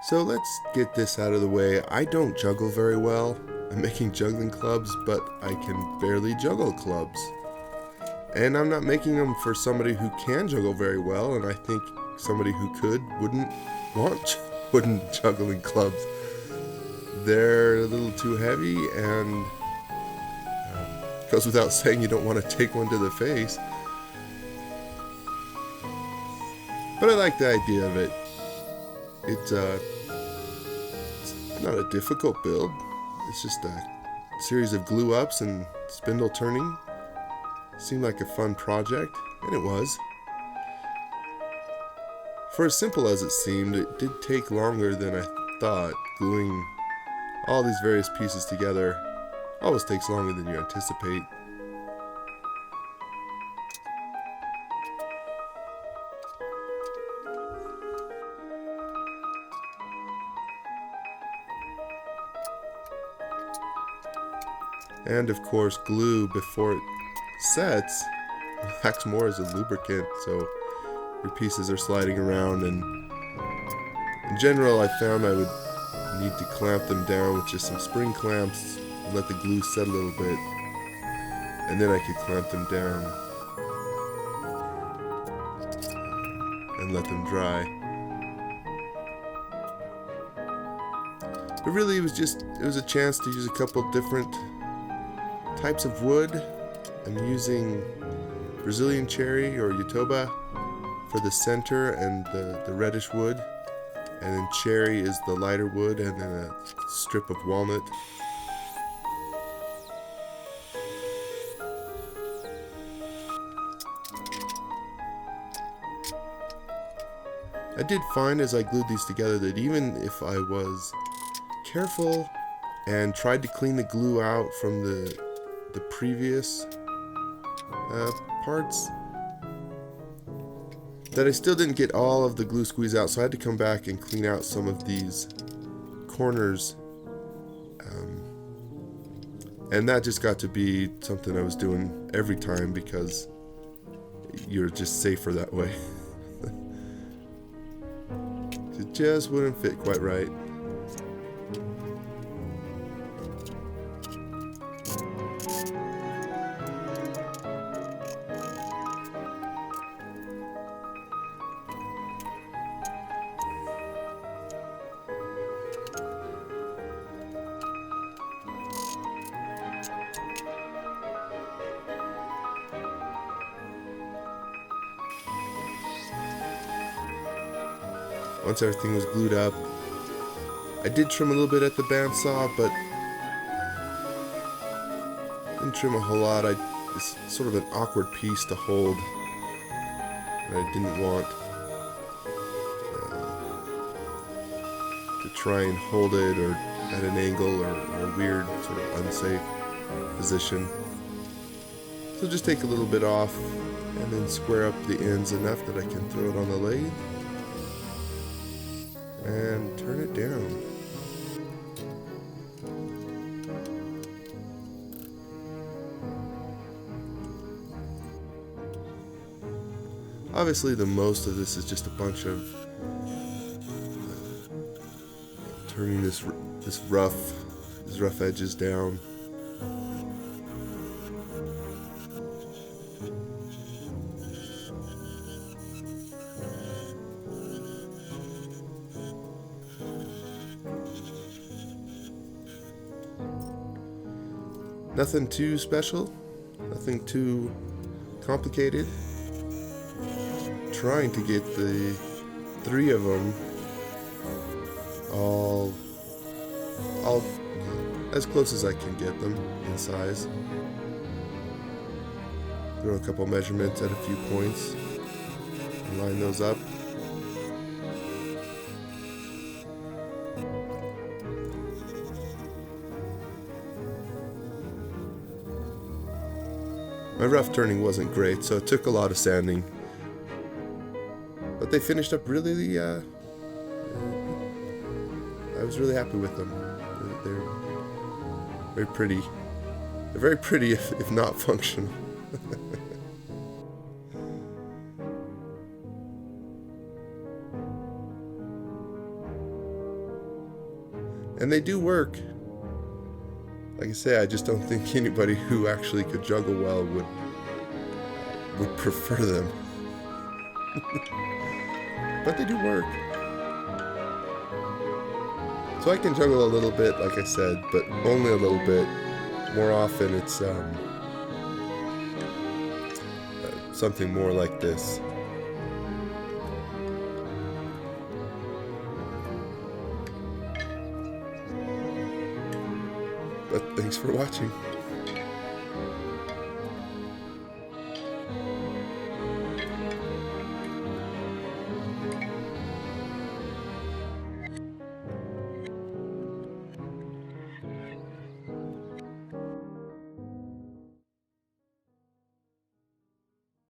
So let's get this out of the way. I don't juggle very well. I'm making juggling clubs, but I can barely juggle clubs. And I'm not making them for somebody who can juggle very well, and I think somebody who could wouldn't want wooden juggling clubs. They're a little too heavy, and it goes without saying you don't want to take one to the face. But I like the idea of it. It's not a difficult build. It's just a series of glue ups and spindle turning. Seemed like a fun project, and it was. For as simple as it seemed, it did take longer than I thought. Gluing all these various pieces together always takes longer than you anticipate. And of course, glue before it sets acts more as a lubricant, so your pieces are sliding around, and in general I found I would need to clamp them down with just some spring clamps and let the glue set a little bit, and then I could clamp them down and let them dry. But really it was a chance to use a couple different types of wood. I'm using Brazilian cherry or Jatoba for the center and the reddish wood, and then cherry is the lighter wood, and then a strip of walnut. I did find as I glued these together that even if I was careful and tried to clean the glue out from the previous parts, that I still didn't get all of the glue squeeze out, so I had to come back and clean out some of these corners, and that just got to be something I was doing every time because you're just safer that way. It just wouldn't fit quite right. Once everything was glued up, I did trim a little bit at the bandsaw, but didn't trim a whole lot. It's sort of an awkward piece to hold that I didn't want to try and hold it or at an angle or a weird sort of unsafe position. So just take a little bit off and then square up the ends enough that I can throw it on the lathe and turn it down. Obviously the most of this is just a bunch of turning these rough edges down. Nothing too special, nothing too complicated. Trying to get the three of them all as close as I can get them in size. Throw a couple measurements at a few points and line those up. My rough turning wasn't great, so it took a lot of sanding. But they finished up really, I was really happy with them. They're very pretty. They're very pretty if not functional. And they do work. Like I say, I just don't think anybody who actually could juggle well would prefer them. But they do work. So I can juggle a little bit, like I said, but only a little bit. More often it's something more like this. But thanks for watching.